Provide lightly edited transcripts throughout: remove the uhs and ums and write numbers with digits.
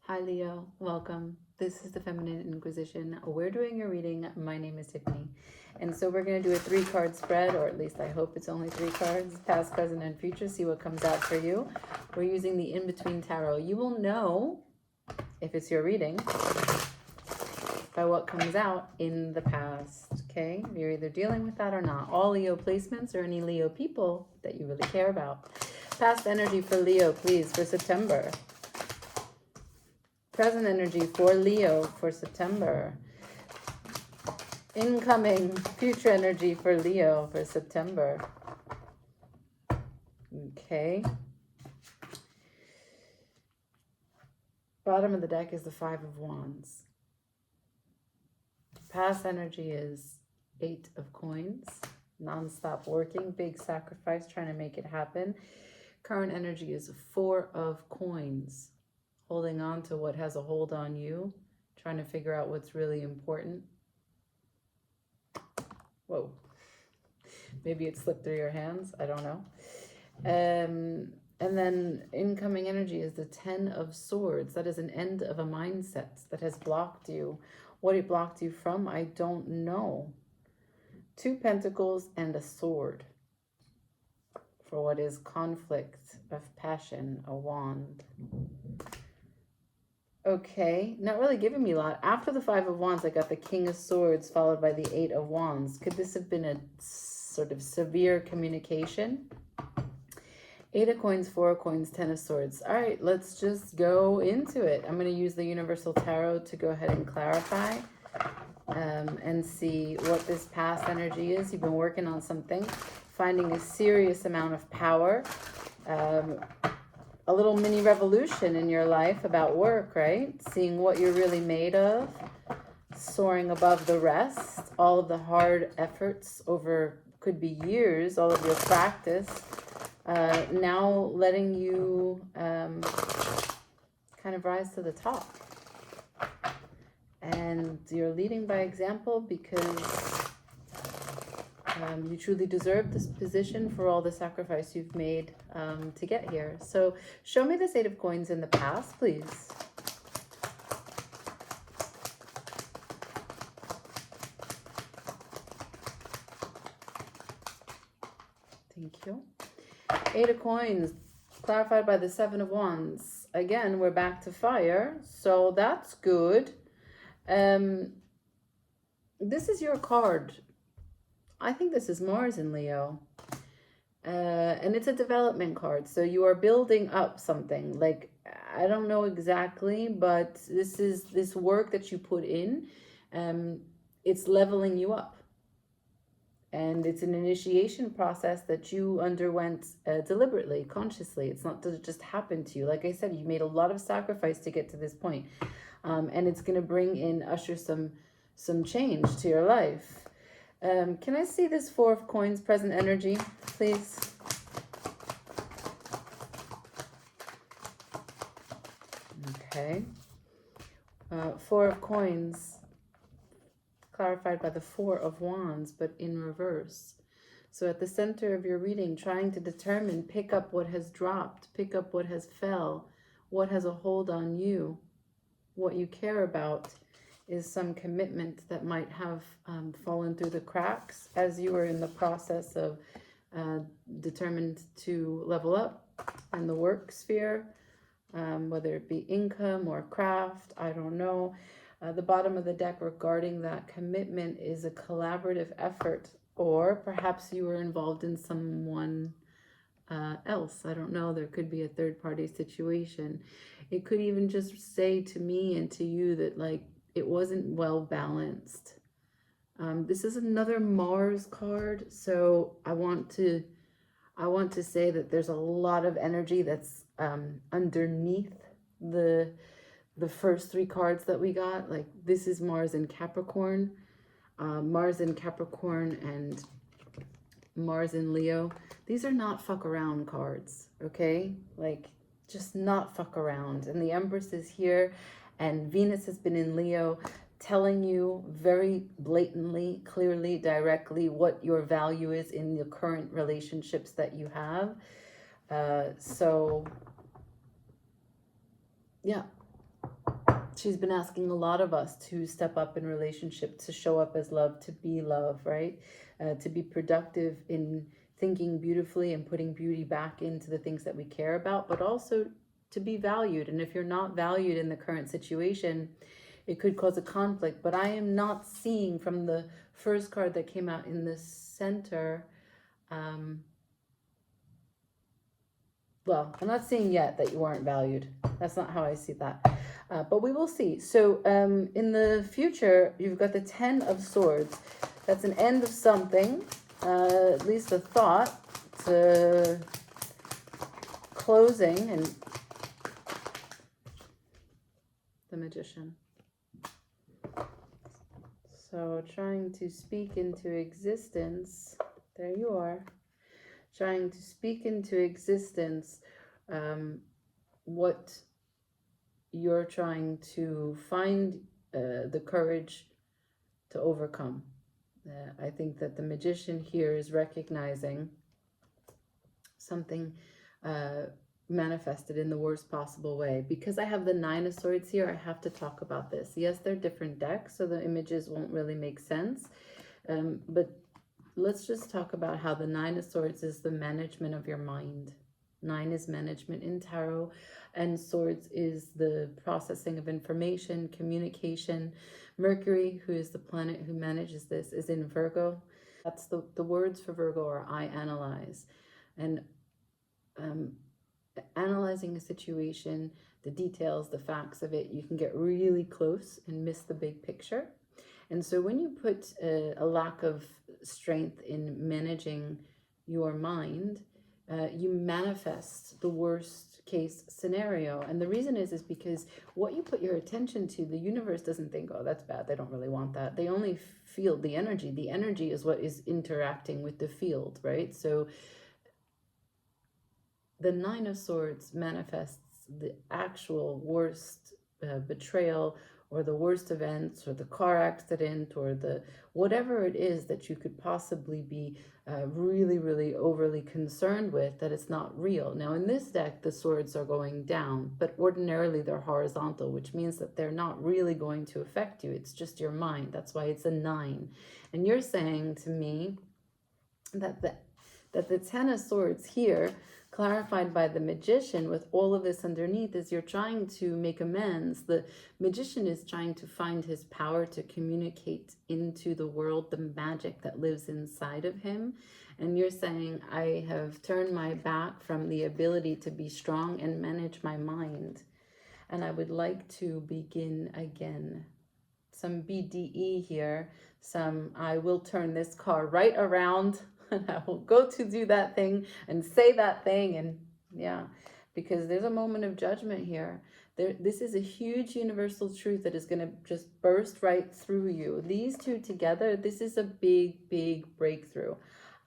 Hi Leo, welcome. This is the Feminine Inquisition. We're doing your reading. My name is Tiffany. And so we're going to do a 3-card spread, or at least I hope it's only 3 cards, past, present, and future. See what comes out for you. We're using the In-Between Tarot. You will know, if it's your reading, by what comes out in the past, okay? You're either dealing with that or not. All Leo placements or any Leo people that you really care about. Past energy for Leo, please, for September. Present energy for Leo for September. Incoming future energy for Leo for September. Okay. Bottom of the deck is the 5 of Wands. Past energy is 8 of Coins. Non-stop working, big sacrifice, trying to make it happen. Current energy is 4 of Coins. Holding on to what has a hold on you, trying to figure out what's really important. Whoa. Maybe it slipped through your hands. I don't know. And then incoming energy is the 10 of Swords. That is an end of a mindset that has blocked you. What it blocked you from, I don't know. 2 Pentacles and a Sword. For what is conflict of passion, a wand. Okay, not really giving me a lot. After the 5 of Wands, I got the King of Swords followed by the 8 of Wands. Could this have been a sort of severe communication? 8 of Coins, 4 of Coins, 10 of Swords. All right, let's just go into it. I'm going to use the Universal Tarot to go ahead and clarify and see what this past energy is. You've been working on something, finding a serious amount of power. A little mini revolution in your life about work, right? Seeing what you're really made of, soaring above the rest, all of the hard efforts over, could be years, all of your practice, now letting you kind of rise to the top. And you're leading by example because you truly deserve this position for all the sacrifice you've made to get here. So show me this 8 of Coins in the past, please. Thank you. 8 of Coins, clarified by the 7 of Wands. Again, we're back to fire, so that's good. This is your card. I think this is Mars in Leo. And it's a development card. So you are building up something. Like, I don't know exactly, but this is this work that you put in. It's leveling you up. And it's an initiation process that you underwent deliberately, consciously. It's not to just happen to you. Like I said, you made a lot of sacrifice to get to this point. And it's going to bring in, usher some change to your life. Can I see this 4 of Coins present energy, please? Okay. 4 of Coins, clarified by the 4 of Wands, but in reverse. So at the center of your reading, trying to determine, pick up what has dropped, pick up what has fell, what has a hold on you, what you care about, is some commitment that might have fallen through the cracks as you were in the process of determined to level up in the work sphere, whether it be income or craft, I don't know. The bottom of the deck regarding that commitment is a collaborative effort, or perhaps you were involved in someone else. I don't know. There could be a third-party situation. It could even just say to me and to you that, like, it wasn't well balanced. This is another Mars card, so I want to say that there's a lot of energy that's underneath the first 3 cards that we got. Like, this is Mars in Capricorn, Mars in Capricorn, and Mars in Leo. These are not fuck around cards, okay? Like, just not fuck around. And the Empress is here, and Venus has been in Leo, telling you very blatantly, clearly, directly what your value is in the current relationships that you have. So, yeah, she's been asking a lot of us to step up in relationship, to show up as love, to be love, right? To be productive in thinking beautifully and putting beauty back into the things that we care about, but also to be valued. And if you're not valued in the current situation, it could cause a conflict. But I am not seeing from the first card that came out in the center, well, I'm not seeing yet that you aren't valued. That's not how I see that. But we will see. So in the future, you've got the 10 of Swords. That's an end of something, at least a thought. It's a closing, and the Magician. So trying to speak into existence. There you are. Trying to speak into existence what you're trying to find the courage to overcome. I think that the Magician here is recognizing something manifested in the worst possible way. Because I have the 9 of Swords here, I have to talk about this. Yes, they're different decks, so the images won't really make sense. But let's just talk about how the 9 of Swords is the management of your mind. 9 is management in tarot, and Swords is the processing of information, communication. Mercury, who is the planet who manages this, is in Virgo. That's the words for Virgo are I analyze. And analyzing a situation, the details, the facts of it, you can get really close and miss the big picture. And so when you put a lack of strength in managing your mind, you manifest the worst case scenario. And the reason is because what you put your attention to, the universe doesn't think, oh, that's bad, they don't really want that. They only feel the energy. The energy is what is interacting with the field, right? So the 9 of Swords manifests the actual worst betrayal, or the worst events, or the car accident, or the whatever it is that you could possibly be really, really overly concerned with, that it's not real. Now in this deck, the swords are going down, but ordinarily they're horizontal, which means that they're not really going to affect you. It's just your mind. That's why it's a 9. And you're saying to me that the 10 of Swords here, clarified by the Magician with all of this underneath, is you're trying to make amends. The Magician is trying to find his power to communicate into the world the magic that lives inside of him. And you're saying, I have turned my back from the ability to be strong and manage my mind, and I would like to begin again. Some BDE here, some I will turn this car right around, and I will go to do that thing and say that thing. And yeah, because there's a moment of judgment here. This is a huge universal truth that is going to just burst right through you. These two together, this is a big, big breakthrough.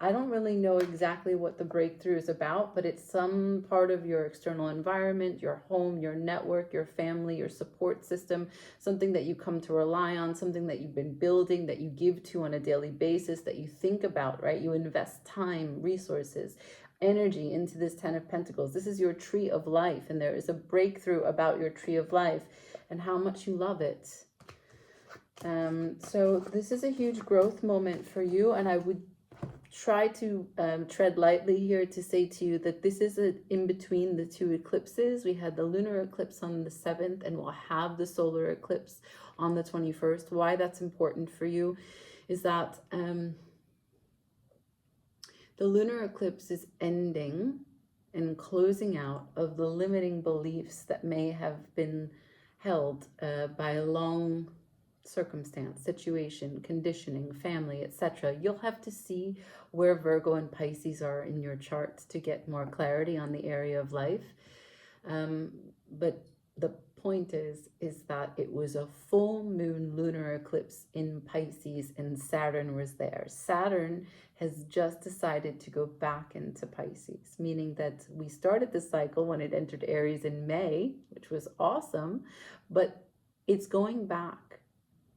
I don't really know exactly what the breakthrough is about, but it's some part of your external environment, your home, your network, your family, your support system, something that you come to rely on, something that you've been building, that you give to on a daily basis, that you think about, right? You invest time, resources, energy into this 10 of Pentacles. This is your tree of life, and there is a breakthrough about your tree of life and how much you love it. So this is a huge growth moment for you, and I would try to tread lightly here to say to you that this is in between the two eclipses. We had the lunar eclipse on the 7th, and we'll have the solar eclipse on the 21st. Why that's important for you is that the lunar eclipse is ending and closing out of the limiting beliefs that may have been held by a long circumstance, situation, conditioning, family, etc. You'll have to see where Virgo and Pisces are in your charts to get more clarity on the area of life. But the point is that it was a full moon lunar eclipse in Pisces, and Saturn was there. Saturn has just decided to go back into Pisces, meaning that we started the cycle when it entered Aries in May, which was awesome, but it's going back.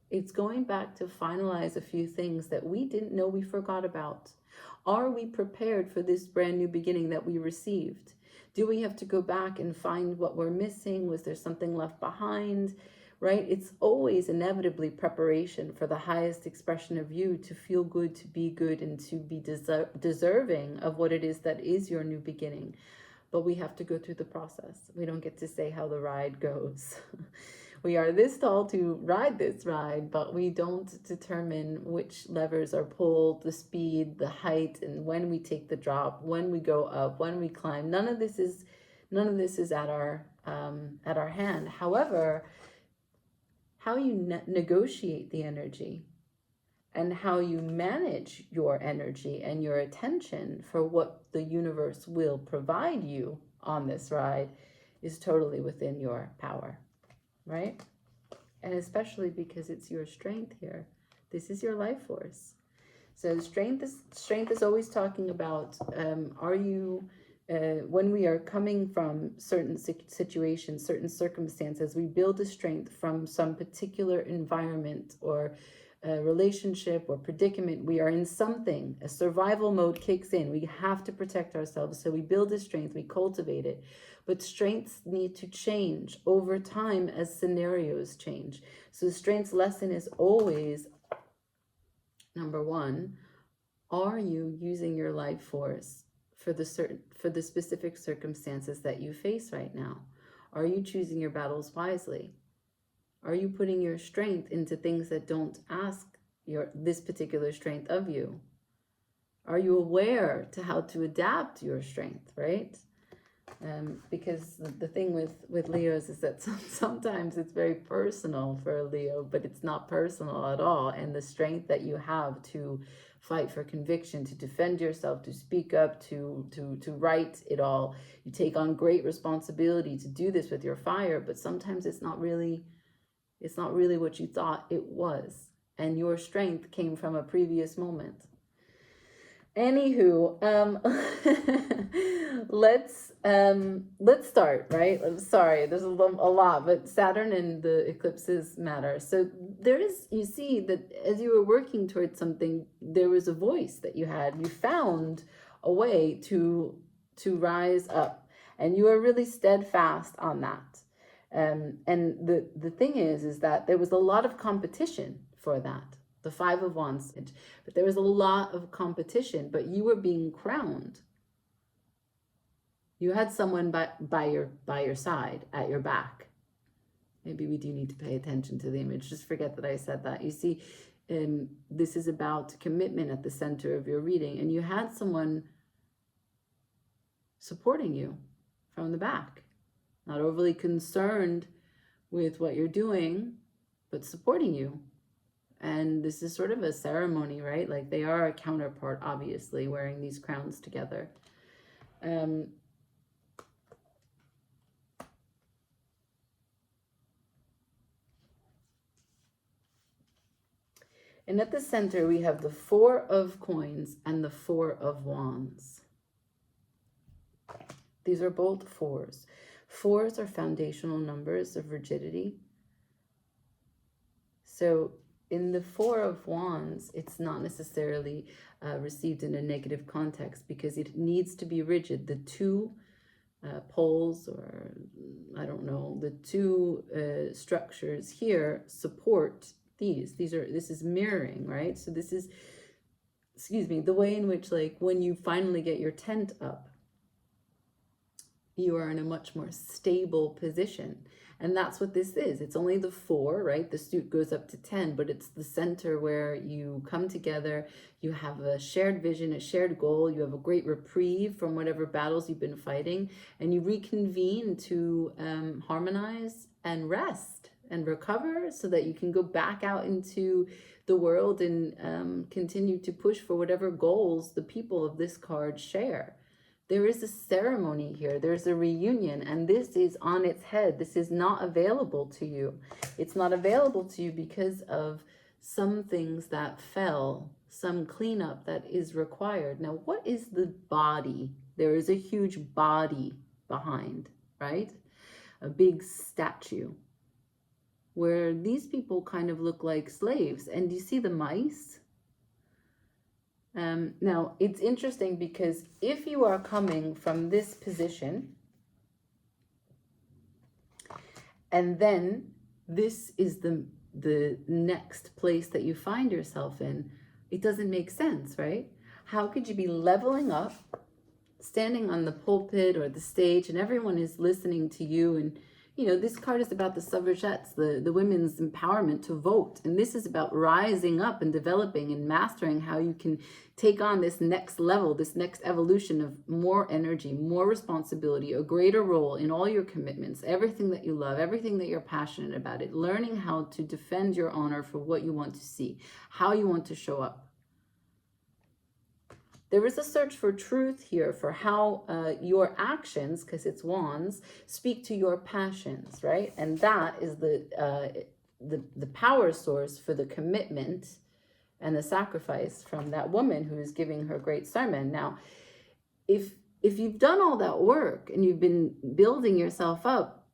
It's going back to finalize a few things that we didn't know we forgot about. Are we prepared for this brand new beginning that we received? Do we have to go back and find what we're missing? Was there something left behind? right? It's always inevitably preparation for the highest expression of you to feel good, to be good, and to be deserving of what it is that is your new beginning. But we have to go through the process. We don't get to say how the ride goes. We are this tall to ride this ride, but we don't determine which levers are pulled, the speed, the height, and when we take the drop, when we go up, when we climb. None of this is at our hand. However, how you negotiate the energy and how you manage your energy and your attention for what the universe will provide you on this ride is totally within your power, right? And especially because it's your strength here. This is your life force. So strength is always talking about, are you, when we are coming from certain situations, certain circumstances, we build a strength from some particular environment or relationship or predicament. We are in something, a survival mode kicks in. We have to protect ourselves. So we build a strength, we cultivate it. But strengths need to change over time as scenarios change. So the strengths lesson is always, number one, are you using your life force for the specific circumstances that you face right now? Are you choosing your battles wisely? Are you putting your strength into things that don't ask this particular strength of you? Are you aware to how to adapt your strength, right? Because the thing with Leos is that sometimes it's very personal for a Leo, but it's not personal at all. And the strength that you have to fight for conviction, to defend yourself, to speak up, to write it all. You take on great responsibility to do this with your fire, but sometimes it's not really what you thought it was. And your strength came from a previous moment. Anywho, let's start, right? I'm sorry, there's a lot, but Saturn and the eclipses matter. So there is, you see that as you were working towards something, there was a voice that you had. You found a way to rise up, and you are really steadfast on that. And the thing is that there was a lot of competition for that. The Five of Wands, but there was a lot of competition, but you were being crowned. You had someone by your side, at your back. Maybe we do need to pay attention to the image. Just forget that I said that. You see, this is about commitment at the center of your reading, and you had someone supporting you from the back, not overly concerned with what you're doing, but supporting you. And this is sort of a ceremony, right? Like they are a counterpart, obviously, wearing these crowns together. And at the center, we have the Four of Coins and the Four of Wands. These are both fours. Fours are foundational numbers of rigidity. So in the Four of Wands, it's not necessarily received in a negative context because it needs to be rigid. The two poles, or I don't know, the two structures here support these. This is mirroring, right? So this is, excuse me, the way in which, like, when you finally get your tent up, you are in a much more stable position. And that's what this is. It's only the four, right? The suit goes up to 10, but it's the center where you come together. You have a shared vision, a shared goal. You have a great reprieve from whatever battles you've been fighting. And you reconvene to harmonize and rest and recover so that you can go back out into the world and continue to push for whatever goals the people of this card share. There is a ceremony here. There's a reunion, and this is on its head. This is not available to you. It's not available to you because of some things that fell, some cleanup that is required. Now, what is the body? There is a huge body behind, right? A big statue where these people kind of look like slaves. And do you see the mice? Now, it's interesting because if you are coming from this position, and then this is the next place that you find yourself in, it doesn't make sense, right? How could you be leveling up, standing on the pulpit or the stage, and everyone is listening to you? And this card is about the suffragettes, the women's empowerment to vote, and this is about rising up and developing and mastering how you can take on this next level, this next evolution of more energy, more responsibility, a greater role in all your commitments, everything that you love, everything that you're passionate about, it learning how to defend your honor for what you want to see, how you want to show up. There is a search for truth here, for how your actions, because it's wands, speak to your passions, right? And that is the power source for the commitment and the sacrifice from that woman who is giving her great sermon. Now, if you've done all that work and you've been building yourself up,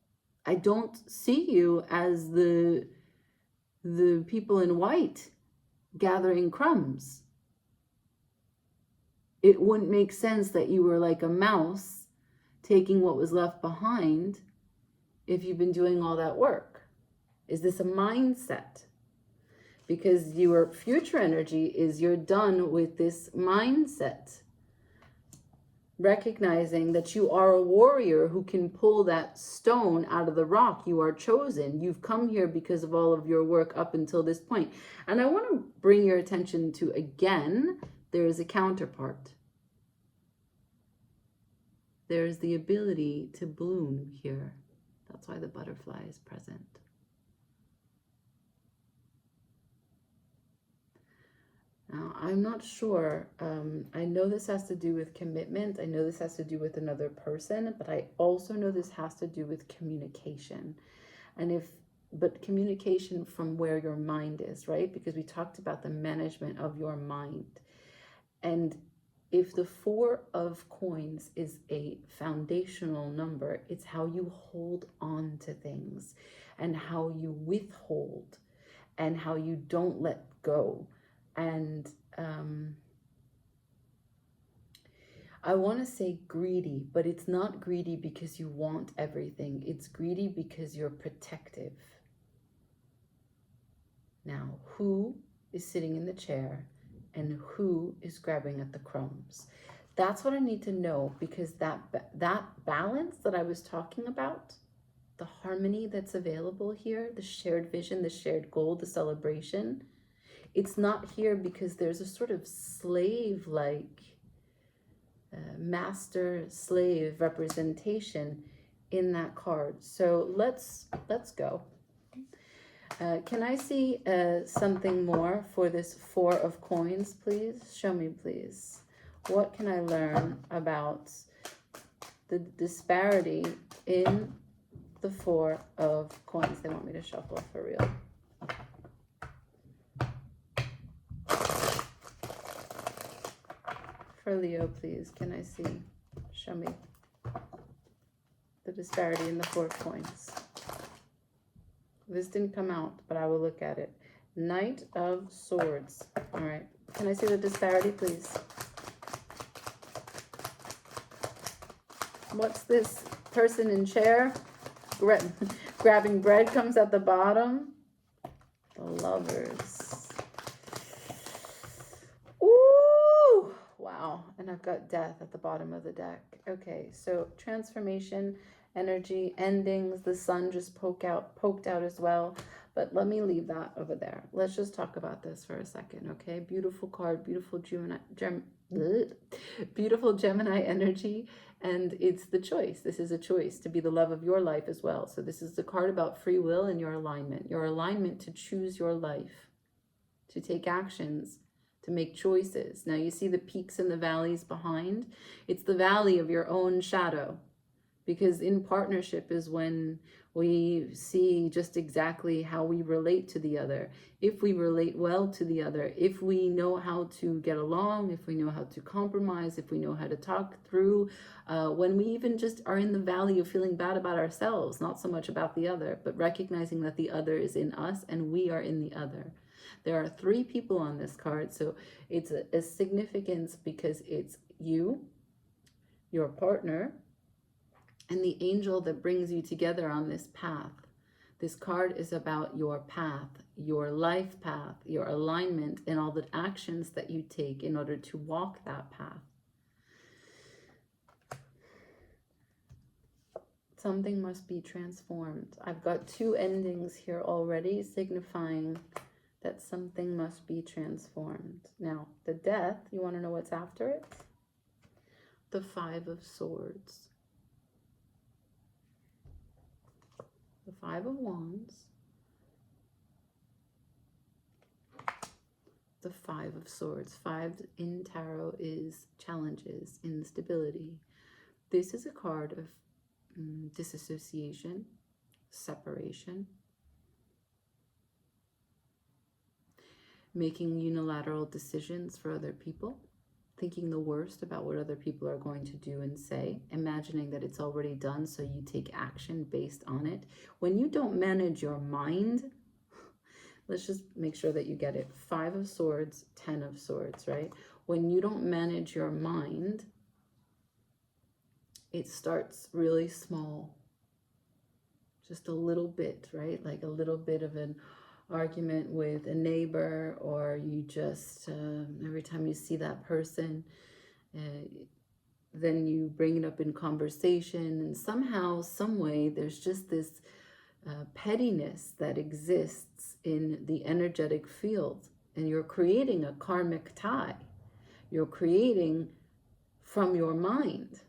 I don't see you as the people in white gathering crumbs. It wouldn't make sense that you were like a mouse taking what was left behind if you've been doing all that work. Is this a mindset? Because your future energy is you're done with this mindset. Recognizing that you are a warrior who can pull that stone out of the rock. You are chosen. You've come here because of all of your work up until this point. And I want to bring your attention to, again, there is a counterpart. There is the ability to bloom here. That's why the butterfly is present. Now, I'm not sure. I know this has to do with commitment. I know this has to do with another person, but I also know this has to do with communication. But communication from where your mind is, right? Because we talked about the management of your mind. And if the 4 of coins is a foundational number, it's how you hold on to things and how you withhold and how you don't let go. And I want to say greedy, but it's not greedy because you want everything. It's greedy because you're protective. Now, who is sitting in the chair and who is grabbing at the crumbs? That's what I need to know, because that balance that I was talking about, the harmony that's available here, the shared vision, the shared goal, the celebration, it's not here because there's a sort of slave-like master-slave representation in that card. So let's go. Can I see something more for this 4 of coins, please? Show me, please. What can I learn about the disparity in the 4 of coins? They want me to shuffle for real. For Leo, please, can I see? Show me the disparity in the 4 of coins. This didn't come out, but I will look at it. Knight of Swords. All right. Can I see the disparity, please? What's this person in chair? Grabbing bread comes at the bottom. The Lovers. Ooh! Wow. And I've got Death at the bottom of the deck. Okay, so transformation, energy, endings. The sun just poked out as well. But let me leave that over there. Let's just talk about this for a second, okay? Beautiful card, beautiful beautiful Gemini energy, and it's the choice. This is a choice to be the love of your life as well. So this is the card about free will and your alignment to choose your life, to take actions, to make choices. Now you see the peaks and the valleys behind. It's the valley of your own shadow, because in partnership is when we see just exactly how we relate to the other. If we relate well to the other, if we know how to get along, if we know how to compromise, if we know how to talk through, when we even just are in the valley of feeling bad about ourselves, not so much about the other, but recognizing that the other is in us and we are in the other. There are 3 people on this card, so it's a significance because it's you, your partner, and the angel that brings you together on this path. This card is about your path, your life path, your alignment, and all the actions that you take in order to walk that path. Something must be transformed. I've got two endings here already, signifying that something must be transformed. Now, the Death, you want to know what's after it? The Five of Swords. The Five of Wands. The Five of Swords. Five in tarot is challenges, instability. This is a card of disassociation, separation, making unilateral decisions for other people, thinking the worst about what other people are going to do and say, imagining that it's already done, so you take action based on it. When you don't manage your mind, let's just make sure that you get it. 5 of Swords, 10 of Swords, right? When you don't manage your mind, it starts really small, just a little bit, right? Like a little bit of an argument with a neighbor, or you just, every time you see that person, then you bring it up in conversation, and somehow, some way, there's just this pettiness that exists in the energetic field, and you're creating a karmic tie. You're creating from your mind.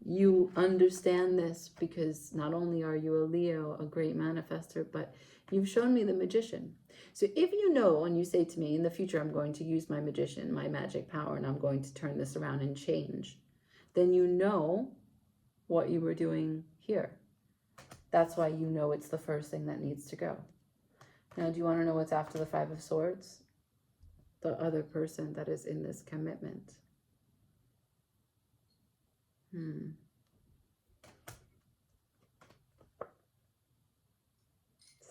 You understand this because not only are you a Leo, a great manifester, but you've shown me the Magician. So if you know, and you say to me, in the future, I'm going to use my Magician, my magic power, and I'm going to turn this around and change, then you know what you were doing here. That's why you know it's the first thing that needs to go. Now, do you want to know what's after the Five of Swords? The other person that is in this commitment.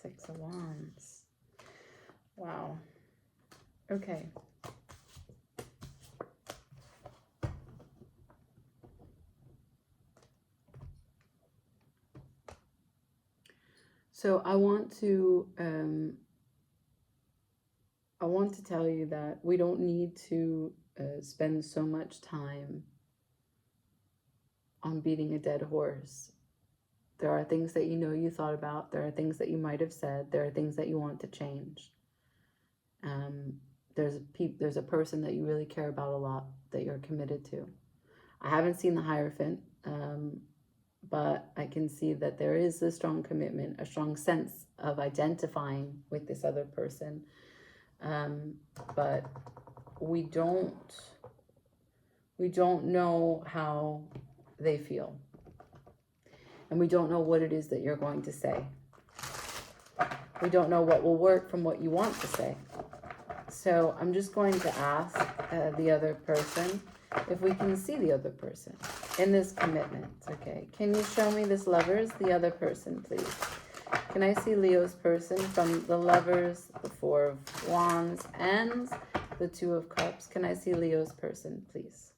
6 of Wands. Wow. Okay. So I want to tell you that we don't need to spend so much time on beating a dead horse. There are things that you know you thought about. There are things that you might have said. There are things that you want to change. There's a person that you really care about a lot that you're committed to. I haven't seen the Hierophant, but I can see that there is a strong commitment, a strong sense of identifying with this other person. But we don't know how they feel. And we don't know what it is that you're going to say. We don't know what will work from what you want to say. So I'm just going to ask the other person if we can see the other person in this commitment. Okay, can you show me this Lovers, the other person, please? Can I see Leo's person from the Lovers, the 4 of Wands, and the 2 of Cups? Can I see Leo's person, please?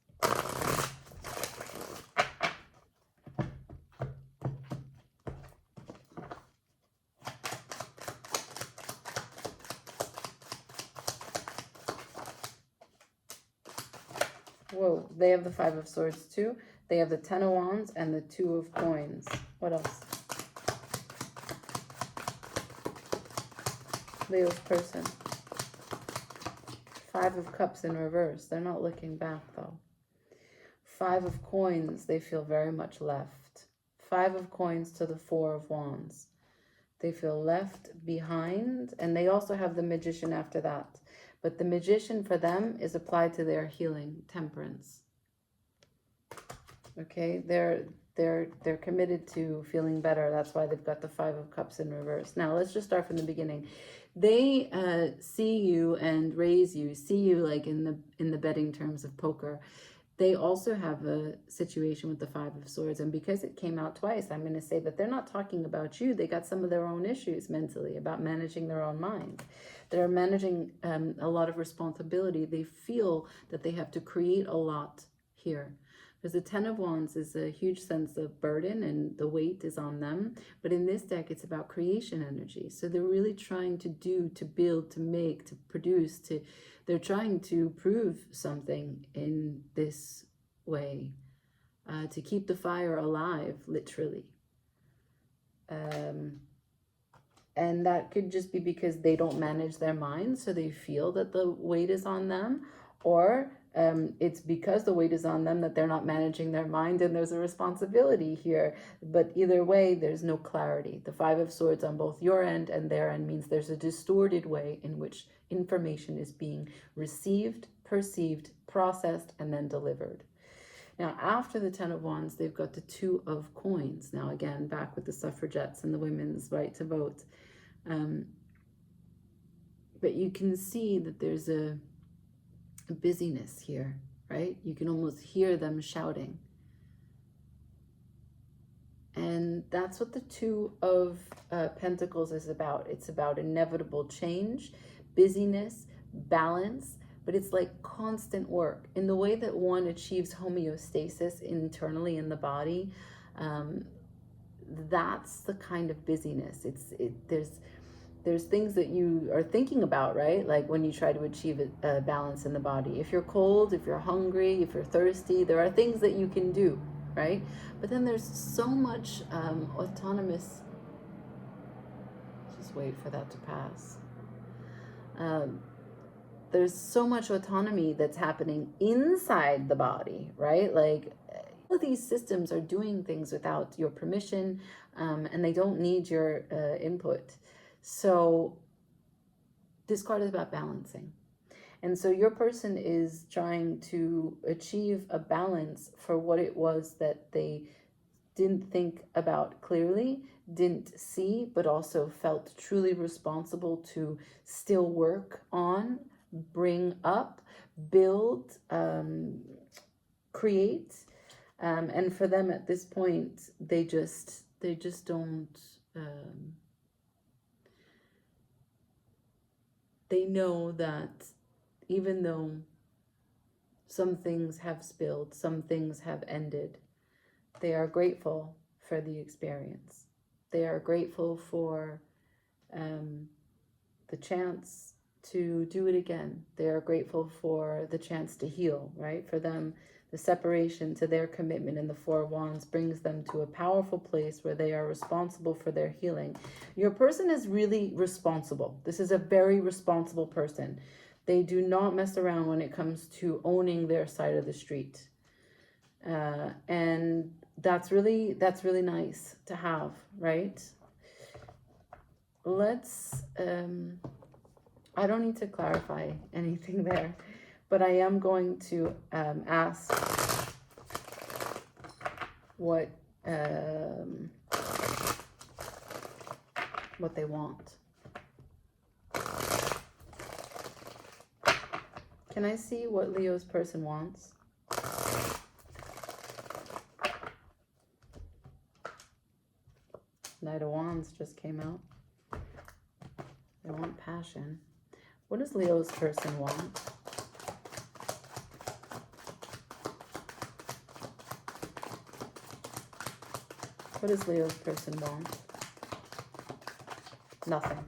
Whoa, they have the 5 of Swords too. They have the 10 of Wands and the 2 of Coins. What else? Leo's person. 5 of Cups in reverse. They're not looking back though. 5 of Coins, they feel very much left. 5 of Coins to the 4 of Wands. They feel left behind, and they also have the Magician after that. But the Magician for them is applied to their healing, Temperance. Okay, they're committed to feeling better. That's why they've got the 5 of Cups in reverse. Now let's just start from the beginning. They see you and raise you, see you like in the betting terms of poker. They also have a situation with the 5 of Swords, and because it came out twice, I'm going to say that they're not talking about you. They got some of their own issues mentally about managing their own mind. They're managing a lot of responsibility. They feel that they have to create a lot here. Because the Ten of Wands is a huge sense of burden and the weight is on them. But in this deck, it's about creation energy. So they're really trying to do, to build, to make, to produce, they're trying to prove something in this way, to keep the fire alive, literally. And that could just be because they don't manage their minds, so they feel that the weight is on them, or it's because the weight is on them that they're not managing their mind and there's a responsibility here. But either way, there's no clarity. The Five of Swords on both your end and their end means there's a distorted way in which information is being received, perceived, processed, and then delivered. Now, after the Ten of Wands, they've got the Two of Coins. Now, again, back with the suffragettes and the women's right to vote. But you can see that there's a busyness here, right? You can almost hear them shouting. And that's what the Two of Pentacles is about. It's about inevitable change, busyness, balance, but it's like constant work. In the way that one achieves homeostasis internally in the body, that's the kind of busyness. There's things that you are thinking about, right? Like when you try to achieve a balance in the body. If you're cold, if you're hungry, if you're thirsty, there are things that you can do, right? But then there's so much autonomous, just wait for that to pass. There's so much autonomy that's happening inside the body, right? Like all of these systems are doing things without your permission, and they don't need your input. So this card is about balancing. And so your person is trying to achieve a balance for what it was that they didn't think about clearly, didn't see, but also felt truly responsible to still work on, bring up, build, create. And for them at this point, they just don't, they know that even though some things have spilled, some things have ended, they are grateful for the experience. They are grateful for the chance to do it again. They are grateful for the chance to heal, right? For them, the separation to their commitment in the Four of Wands brings them to a powerful place where they are responsible for their healing. Your person is really responsible. This is a very responsible person. They do not mess around when it comes to owning their side of the street. And that's really nice to have, right? Let's, I don't need to clarify anything there, but I am going to ask what they want. Can I see what Leo's person wants? Knight of Wands just came out. They want passion. What does Leo's person want? What does Leo's person want? Nothing.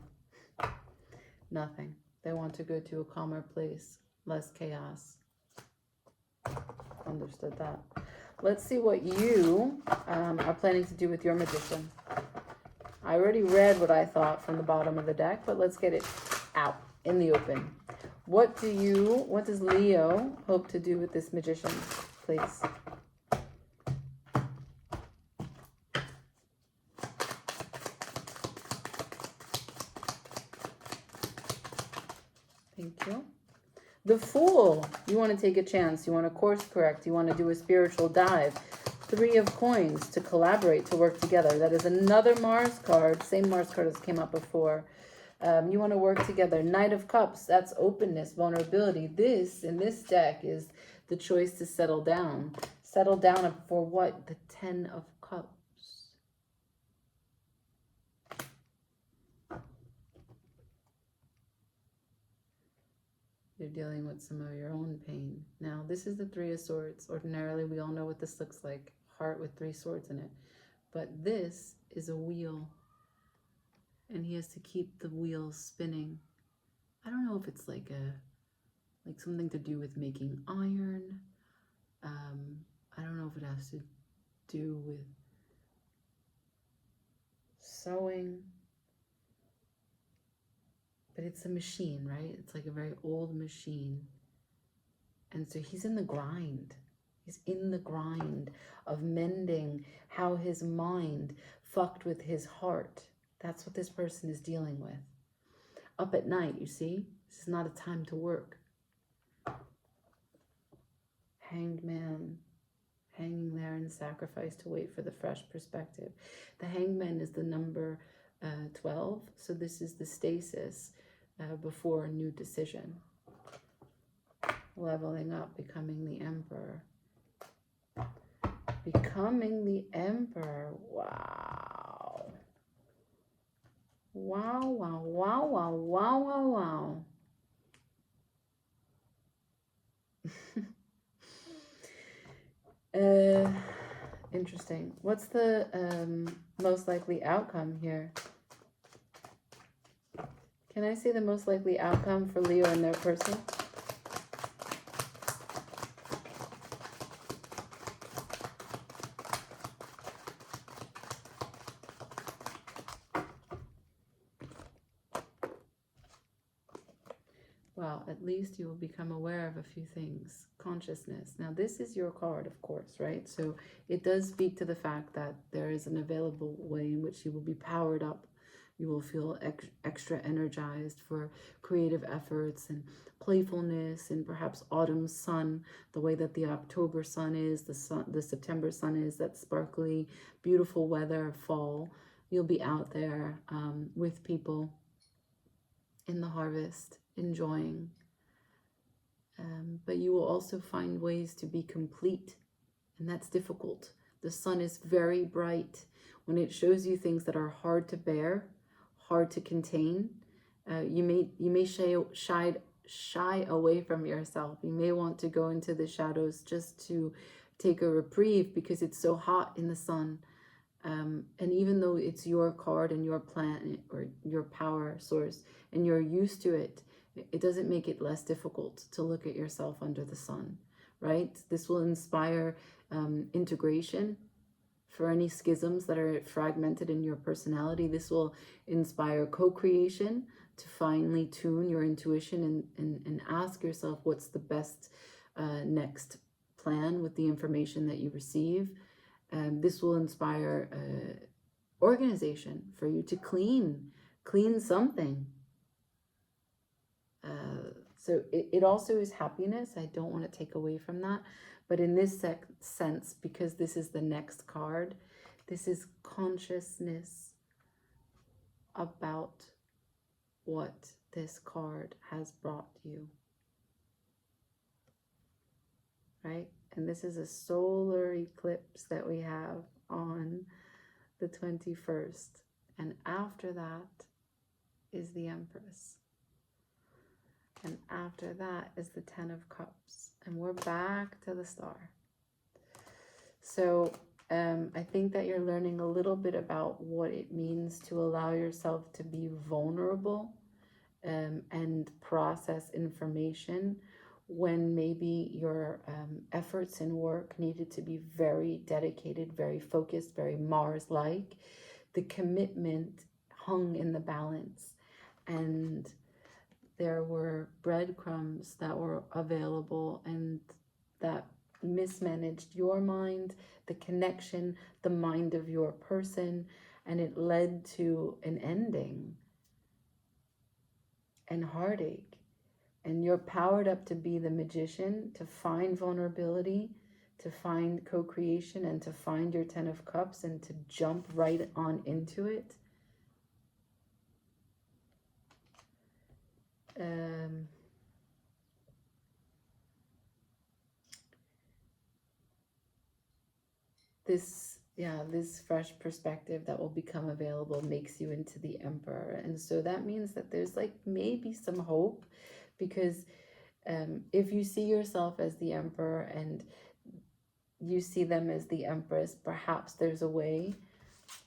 Nothing. They want to go to a calmer place, less chaos. Understood that. Let's see what you are planning to do with your magician. I already read what I thought from the bottom of the deck, but let's get it out in the open. What does Leo hope to do with this magician, please? Thank you. The Fool. You want to take a chance. You want to course correct. You want to do a spiritual dive. Three of Coins, to collaborate, to work together. That is another Mars card. Same Mars card as came up before. You want to work together. Knight of Cups. That's openness, vulnerability. This, in this deck, is the choice to settle down. Settle down for what? The Ten of Cups. You're dealing with some of your own pain. Now, this is the Three of Swords. Ordinarily, we all know what this looks like. Heart with 3 swords in it. But this is a wheel. And he has to keep the wheel spinning. I don't know if it's like something to do with making iron. I don't know if it has to do with sewing. But it's a machine, right? It's like a very old machine. And so he's in the grind. He's in the grind of mending how his mind fucked with his heart. That's what this person is dealing with. Up at night, you see? This is not a time to work. Hanged man, hanging there in sacrifice to wait for the fresh perspective. The hanged man is the number 12. So this is the stasis before a new decision. Leveling up, becoming the emperor. Becoming the emperor. Wow. Wow, wow, wow, wow, wow, wow, wow. Interesting. What's the most likely outcome here? Can I see the most likely outcome for Leo and their person? Well, at least you will become aware of a few things. Consciousness. Now, this is your card, of course, right? So it does speak to the fact that there is an available way in which you will be powered up. You will feel extra energized for creative efforts and playfulness, and perhaps autumn sun, the way that the October sun is, the September sun is, that sparkly, beautiful weather, fall. You'll be out there with people in the harvest, enjoying. But you will also find ways to be complete, and that's difficult. The sun is very bright. When it shows you things that are hard to bear, hard to contain, you may shy away from yourself. You may want to go into the shadows just to take a reprieve because it's so hot in the sun. And even though it's your card and your planet or your power source and you're used to it, it doesn't make it less difficult to look at yourself under the sun, right? This will inspire integration for any schisms that are fragmented in your personality. This will inspire co-creation to finely tune your intuition and ask yourself what's the best next plan with the information that you receive. This will inspire organization for you to clean something. So it also is happiness. I don't want to take away from that. But in this sense, because this is the next card, this is consciousness about what this card has brought you. Right? And this is a solar eclipse that we have on the 21st. And after that is the Empress. And after that is the 10 of Cups. And we're back to the Star. So I think that you're learning a little bit about what it means to allow yourself to be vulnerable and process information when maybe your efforts in work needed to be very dedicated, very focused, very Mars-like. The commitment hung in the balance, and there were breadcrumbs that were available and that mismanaged your mind, the connection, the mind of your person, and it led to an ending and heartache. And you're powered up to be the magician, to find vulnerability, to find co-creation, and to find your 10 of Cups and to jump right on into it. This fresh perspective that will become available makes you into the Emperor. And so that means that there's like maybe some hope, because If you see yourself as the Emperor and you see them as the Empress, perhaps there's a way,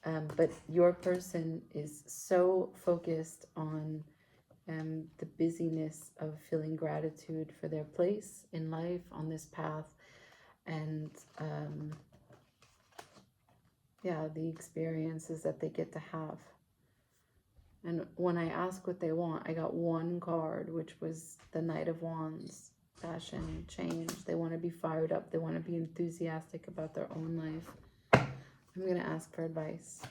but your person is so focused on the busyness of feeling gratitude for their place in life on this path, and yeah, the experiences that they get to have. And when I ask what they want, I got one card, which was the Knight of Wands. Passion, change. They want to be fired up. They want to be enthusiastic about their own life. I'm going to ask for advice.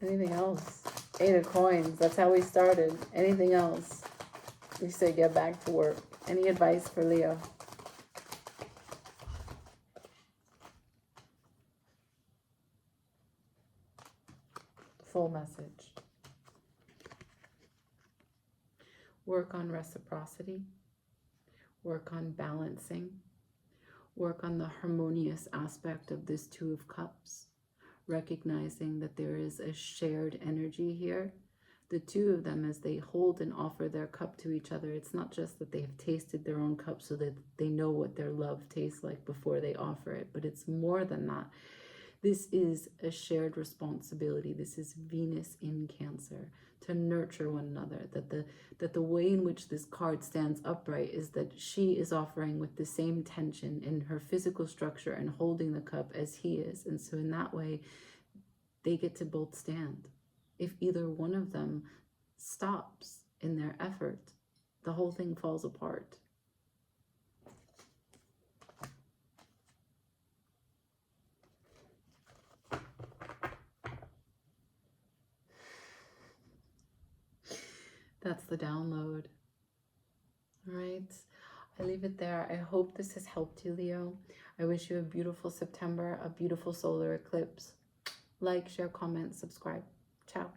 Anything else? 8 of Coins. That's how we started. Anything else? We say get back to work. Any advice for Leo? Full message. Work on reciprocity. Work on balancing. Work on the harmonious aspect of this Two of Cups. Recognizing that there is a shared energy here. The two of them, as they hold and offer their cup to each other, it's not just that they have tasted their own cup so that they know what their love tastes like before they offer it, but it's more than that. This is a shared responsibility. This is Venus in Cancer, to nurture one another. That the way in which this card stands upright is that she is offering with the same tension in her physical structure and holding the cup as he is. And so in that way, they get to both stand. If either one of them stops in their effort, the whole thing falls apart. That's the download. All right. I leave it there. I hope this has helped you, Leo. I wish you a beautiful September, a beautiful solar eclipse. Like, share, comment, subscribe. Ciao.